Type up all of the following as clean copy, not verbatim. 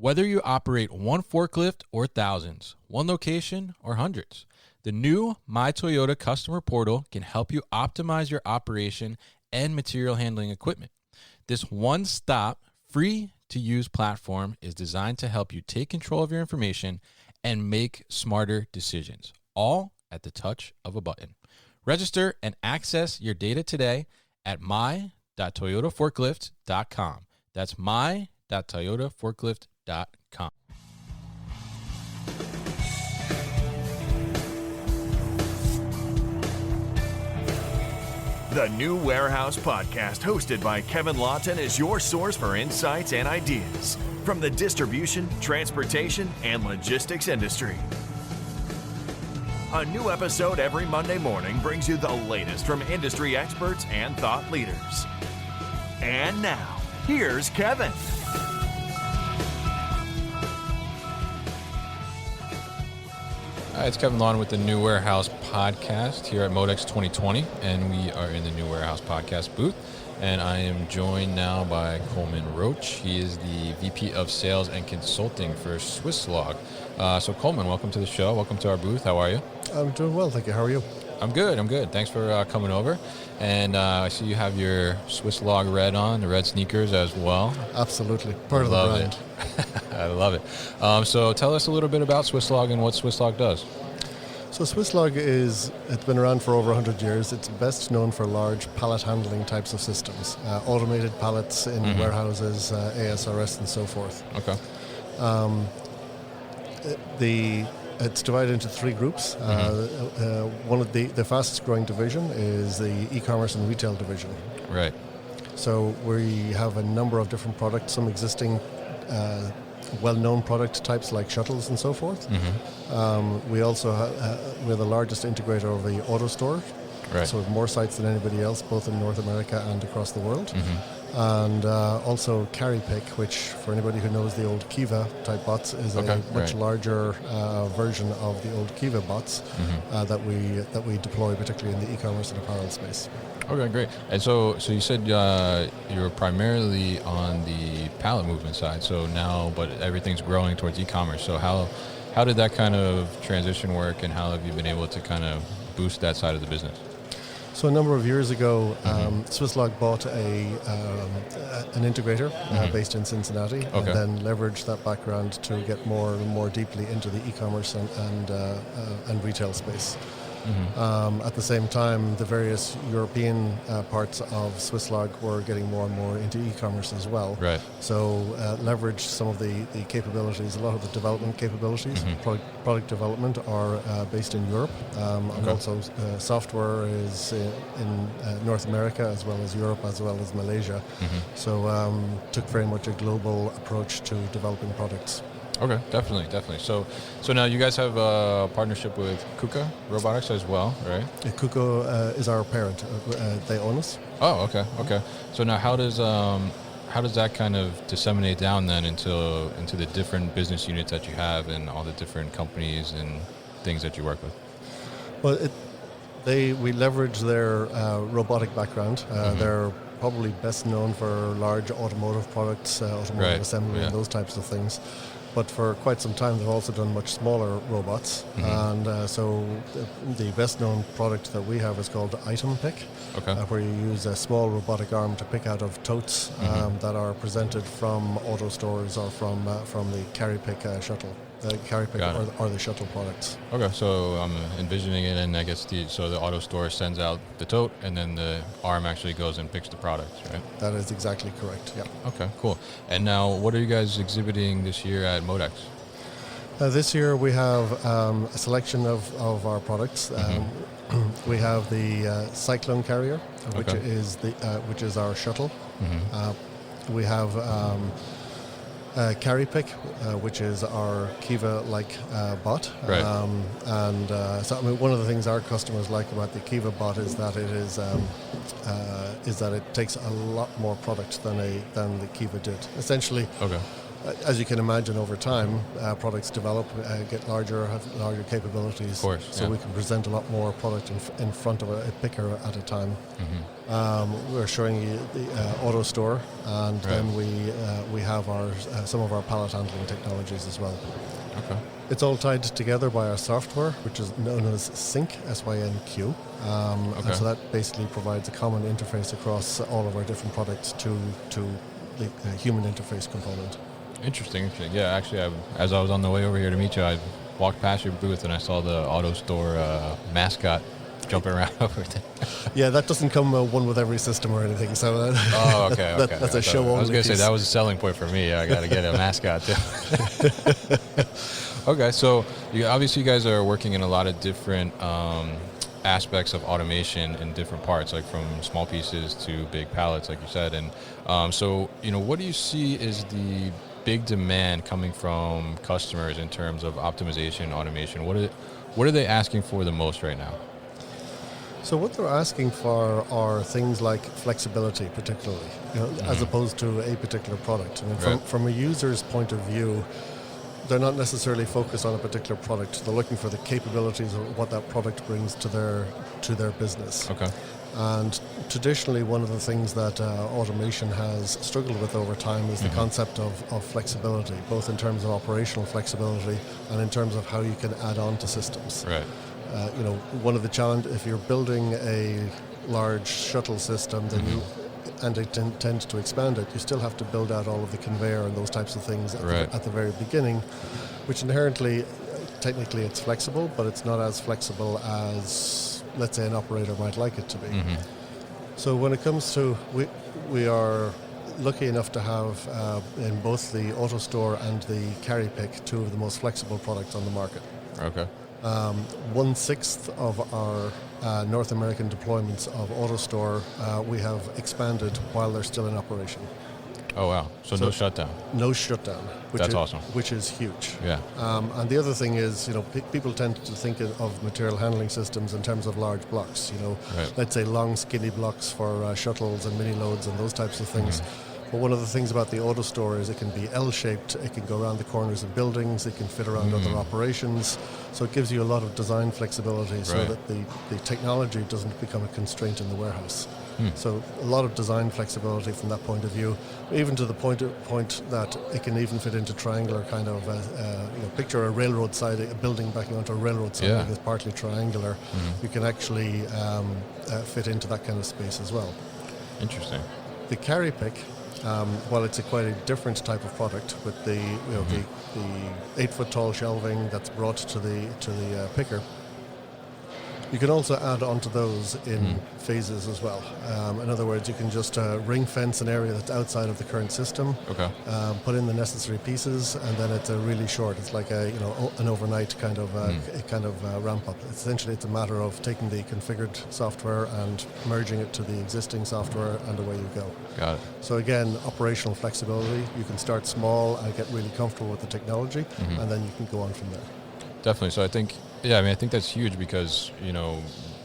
Whether you operate one forklift or thousands, one location or hundreds, the new My Toyota customer portal can help you optimize your operation and material handling equipment. This one-stop, free-to-use platform is designed to help you take control of your information and make smarter decisions, all at the touch of a button. Register and access your data today at my.toyotaforklift.com. That's my.toyotaforklift.com. The New Warehouse Podcast, hosted by Kevin Lawton, is your source for insights and ideas from the distribution, transportation, and logistics industry. A new episode every Monday morning brings you the latest from industry experts and thought leaders. And now, here's Kevin. Hi, it's Kevin Lawton with the New Warehouse Podcast here at MODEX 2020, and we are in the New Warehouse Podcast booth. And I am joined now by Colman Roche. He is the VP of Sales and Consulting for Swisslog. So Colman, welcome to the show. Welcome to our booth. How are you? I'm doing well, thank you. How are you? I'm good. Thanks for coming over. And I see you have your Swisslog red on, the red sneakers as well. Absolutely. Part of the brand. I love it. So tell us a little bit about Swisslog and what Swisslog does. So Swisslog it's been around for over 100 years. It's best known for large pallet handling types of systems, automated pallets in warehouses, ASRS and so forth. Okay. It's divided into three groups. One of the fastest growing division is the e-commerce and retail division. Right. So we have a number of different products, some existing well-known product types like shuttles and so forth. We also we're the largest integrator of the auto store. Right. So we have more sites than anybody else, both in North America and across the world. And also Carry Pick, which for anybody who knows the old Kiva type bots is a much larger version of the old Kiva bots that we deploy, particularly in the e-commerce and apparel space. Okay, great. And so you said you're primarily on the pallet movement side. So now, but everything's growing towards e-commerce. So how did that kind of transition work, and how have you been able to kind of boost that side of the business? So a number of years ago, Swisslog bought an integrator based in Cincinnati, and then leveraged that background to get more and more deeply into the e-commerce and retail space. At the same time, the various European parts of Swisslog were getting more and more into e-commerce as well. Right. So leveraged some of the capabilities, a lot of the development capabilities, product development are based in Europe, and also software is in North America as well as Europe as well as Malaysia. So took very much a global approach to developing products. Okay, definitely. So now you guys have a partnership with KUKA Robotics as well, right? KUKA is our parent. They own us. Oh, okay. So now how does that kind of disseminate down then into the different business units that you have and all the different companies and things that you work with? Well, we leverage their robotic background. They're probably best known for large automotive products, automotive assembly and those types of things. But for quite some time, they've also done much smaller robots. And so the best-known product that we have is called Item Pick, where you use a small robotic arm to pick out of totes that are presented from auto stores or from the Carry Pick shuttle. Carry Pick or the shuttle products. Okay, so I'm envisioning it, and I guess the auto store sends out the tote, and then the arm actually goes and picks the products, right? That is exactly correct, yeah. Okay, cool. And now, what are you guys exhibiting this year at MODEX? This year we have a selection of our products. We have the Cyclone Carrier, which is our shuttle. We have Carry Pick, which is our Kiva-like bot. Right. So I mean, one of the things our customers like about the Kiva bot is that it is that it takes a lot more product than the Kiva did. Essentially, as you can imagine, over time, products develop, get larger, have larger capabilities. Of course, so we can present a lot more product in front of a picker at a time. We're showing you the auto store, and then we have some of our pallet handling technologies as well. Okay. It's all tied together by our software, which is known as Sync, SYNQ. And so that basically provides a common interface across all of our different products to the human interface component. Interesting. Yeah, actually, as I was on the way over here to meet you, I walked past your booth and I saw the auto store mascot jumping around over there. Yeah, that doesn't come one with every system or anything. So okay. That's a show only. I was going to say that was a selling point for me. I got to get a mascot too. Okay, so you guys are working in a lot of different aspects of automation in different parts, like from small pieces to big pallets, like you said. And so, what do you see is the big demand coming from customers in terms of optimization, automation? What are they asking for the most right now? So what they're asking for are things like flexibility, particularly, as opposed to a particular product. I mean, from a user's point of view, they're not necessarily focused on a particular product. They're looking for the capabilities of what that product brings to their business. Okay. And traditionally, one of the things that automation has struggled with over time is the concept of flexibility, both in terms of operational flexibility and in terms of how you can add on to systems. Right. One of the challenges, if you're building a large shuttle system, then and it intends to expand it, you still have to build out all of the conveyor and those types of things at the very beginning, which inherently, technically it's flexible, but it's not as flexible as, let's say, an operator might like it to be. So when it comes to, we are lucky enough to have in both the auto store and the carry pick, two of the most flexible products on the market. Okay. 1/6 of our North American deployments of AutoStore we have expanded while they're still in operation. Oh wow! So no shutdown. No shutdown. That's awesome. Which is huge. Yeah. And the other thing is, people tend to think of material handling systems in terms of large blocks. Let's say long, skinny blocks for shuttles and mini loads and those types of things. But one of the things about the AutoStore is it can be L-shaped, it can go around the corners of buildings, it can fit around other operations. So it gives you a lot of design flexibility so that the technology doesn't become a constraint in the warehouse. So a lot of design flexibility from that point of view, even to the point that it can even fit into triangular kind of, picture a railroad side, a building backing onto a railroad side that's partly triangular. You can actually fit into that kind of space as well. Interesting. The carry pick, while it's quite a different type of product with the 8-foot tall shelving that's brought to the picker, you can also add onto those in phases as well. In other words, you can just ring fence an area that's outside of the current system. Okay. Put in the necessary pieces, and then it's a really short. It's like an overnight kind of ramp up. Essentially, it's a matter of taking the configured software and merging it to the existing software, and away you go. Got it. So again, operational flexibility. You can start small and get really comfortable with the technology, and then you can go on from there. Definitely. So I think that's huge because,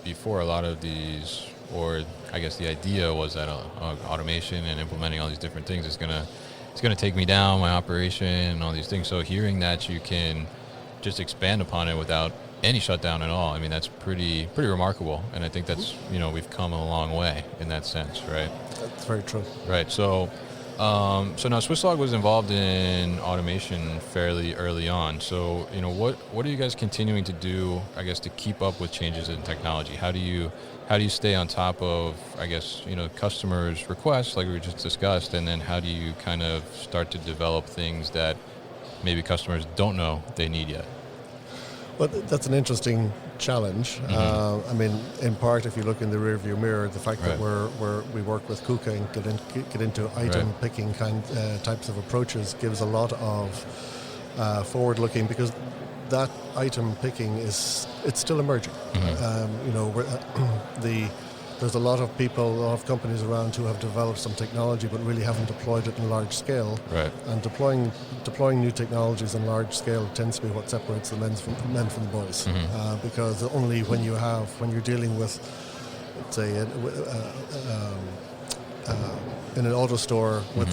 before a lot of these, or I guess the idea was that automation and implementing all these different things it's gonna take me down, my operation and all these things. So hearing that you can just expand upon it without any shutdown at all, I mean, that's pretty remarkable. And I think that's, we've come a long way in that sense, right? That's very true. Right. So now Swisslog was involved in automation fairly early on. So, what are you guys continuing to do, I guess, to keep up with changes in technology? How do you stay on top of, I guess, customers' requests like we just discussed, and then how do you kind of start to develop things that maybe customers don't know they need yet? Well, that's an interesting challenge. I mean, in part, if you look in the rearview mirror, the fact that we work with KUKA and get into item picking types of approaches gives a lot of forward-looking, because that item picking it's still emerging. There's a lot of people, a lot of companies around who have developed some technology but really haven't deployed it in large scale. Right. And deploying new technologies in large scale tends to be what separates the men from the boys. Because only when you're dealing with, let's say, in an auto store with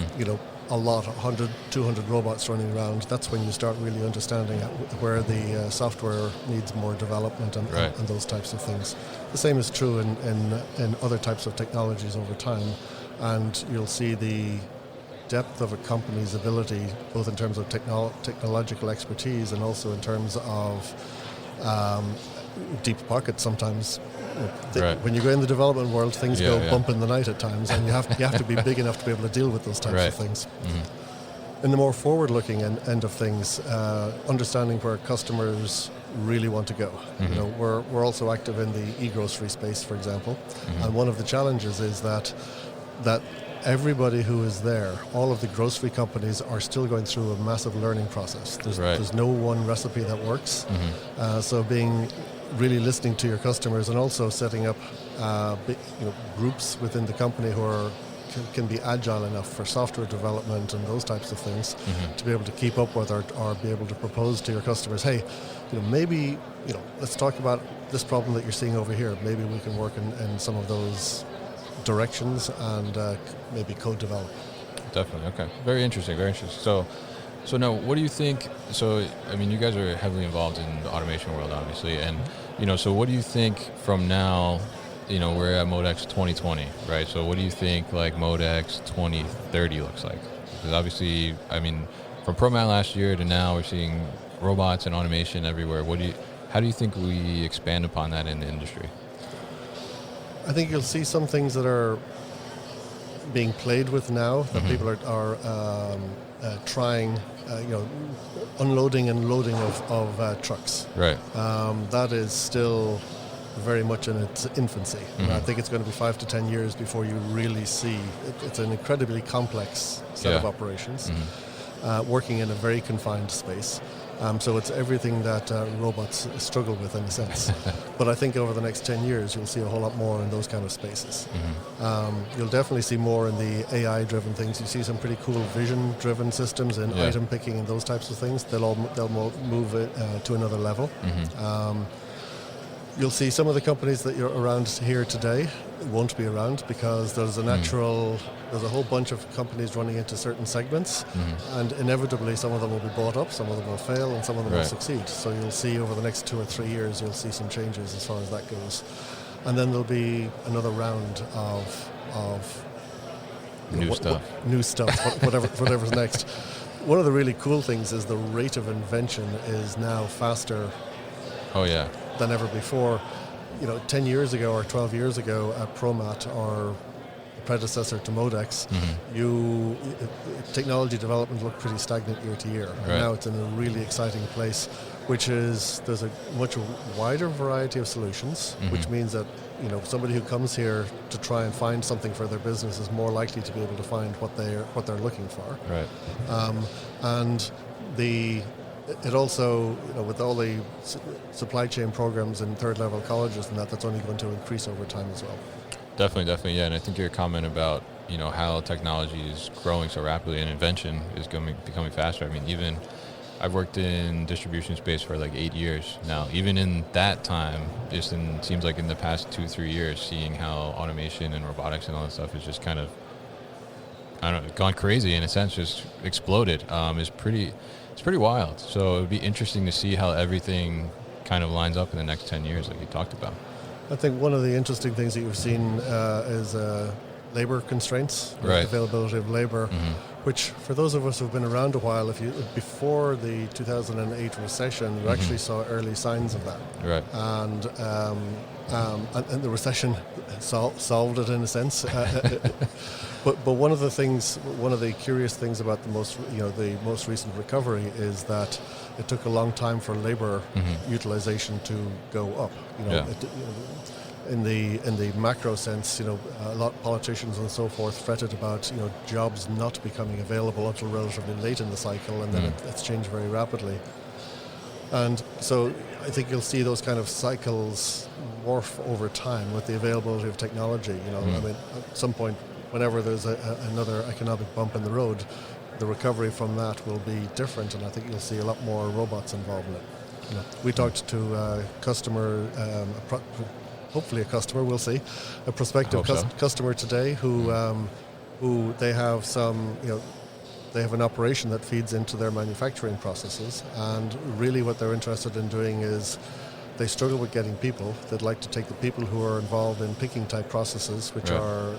a lot, 100, 200 robots running around, that's when you start really understanding where the software needs more development and those types of things. The same is true in other types of technologies over time, and you'll see the depth of a company's ability, both in terms of technological expertise and also in terms of deep pockets sometimes. When you go in the development world, things go bump in the night at times, and you have to be big enough to be able to deal with those types of things. In the more forward-looking end of things, understanding where customers really want to go. You know, we're also active in the e-grocery space, for example, and one of the challenges is that everybody who is there, all of the grocery companies are still going through a massive learning process. There's no one recipe that works. So being really listening to your customers and also setting up groups within the company who can be agile enough for software development and those types of things to be able to keep up with or be able to propose to your customers, hey, maybe let's talk about this problem that you're seeing over here. Maybe we can work in some of those directions and maybe co-develop. Definitely. Okay. Very interesting. So now, what do you think? So, I mean, you guys are heavily involved in the automation world, obviously, and so what do you think from now? We're at MODEX 2020, right? So, what do you think like MODEX 2030 looks like? Because obviously, I mean, from ProMat last year to now, we're seeing robots and automation everywhere. How do you think we expand upon that in the industry? I think you'll see some things that are being played with now that people are trying, unloading and loading of trucks. Right. That is still very much in its infancy. I think it's going to be 5 to 10 years before you really see. It's an incredibly complex set of operations, working in a very confined space. So it's everything that robots struggle with in a sense. But I think over the next 10 years, you'll see a whole lot more in those kind of spaces. You'll definitely see more in the AI-driven things. You see some pretty cool vision-driven systems in item picking and those types of things. They'll move it to another level. You'll see some of the companies that you're around here today won't be around because there's there's a whole bunch of companies running into certain segments, and inevitably some of them will be bought up, some of them will fail, and some of them will succeed. So you'll see over the next 2 or 3 years, you'll see some changes as far as that goes. And then there'll be another round of new stuff, whatever's next. One of the really cool things is the rate of invention is now faster than ever before. 10 years ago or 12 years ago at ProMat, or predecessor to MODEX, technology development looked pretty stagnant year to year. And now it's in a really exciting place, which is there's a much wider variety of solutions, which means that somebody who comes here to try and find something for their business is more likely to be able to find what they're looking for. And it also, with all the supply chain programs in third level colleges and that's only going to increase over time as well. Definitely, yeah. And I think your comment about, how technology is growing so rapidly and invention is becoming faster. I mean, even I've worked in distribution space for like 8 years now. Even in that time, seems like in the past 2-3 years, seeing how automation and robotics and all that stuff is just kind of, gone crazy in a sense, just exploded. It's pretty wild. So it would be interesting to see how everything kind of lines up in the next 10 years, like you talked about. I think one of the interesting things that you've seen is labor constraints, availability of labor, which for those of us who've been around a while, before the 2008 recession, we actually saw early signs of that. And the recession solved it in a sense. But one of the curious things about the most recent recovery is that it took a long time for labor utilization to go up. In the macro sense, a lot of politicians and so forth fretted about jobs not becoming available until relatively late in the cycle, and then it's changed very rapidly. And so I think you'll see those kind of cycles morph over time with the availability of technology. I mean, at some point, whenever there's another economic bump in the road, the recovery from that will be different, and I think you'll see a lot more robots involved in it. We talked to a customer, hopefully a customer, we'll see, a prospective customer today who they have some they have an operation that feeds into their manufacturing processes, and really what they're interested in doing is they struggle with getting people. They'd like to take the people who are involved in picking type processes, which are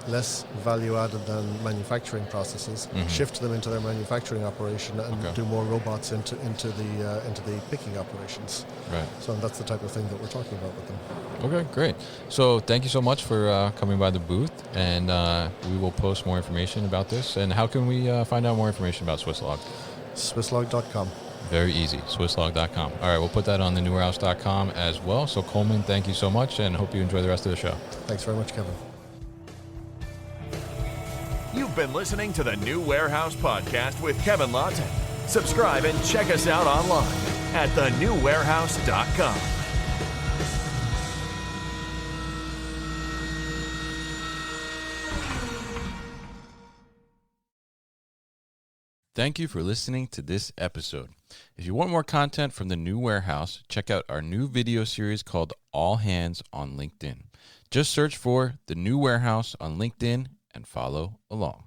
less value added than manufacturing processes, shift them into their manufacturing operation and do more robots into the picking operations. Right. So that's the type of thing that we're talking about with them. Okay, great. So thank you so much for coming by the booth, and we will post more information about this. And how can we find out more information about Swisslog? Swisslog.com. Very easy, swisslog.com. All right, we'll put that on thenewwarehouse.com as well. So Colman, thank you so much, and hope you enjoy the rest of the show. Thanks very much, Kevin. You've been listening to the New Warehouse Podcast with Kevin Lawton. Subscribe and check us out online at thenewwarehouse.com. Thank you for listening to this episode. If you want more content from the New Warehouse, check out our new video series called All Hands on LinkedIn. Just search for the New Warehouse on LinkedIn and follow along.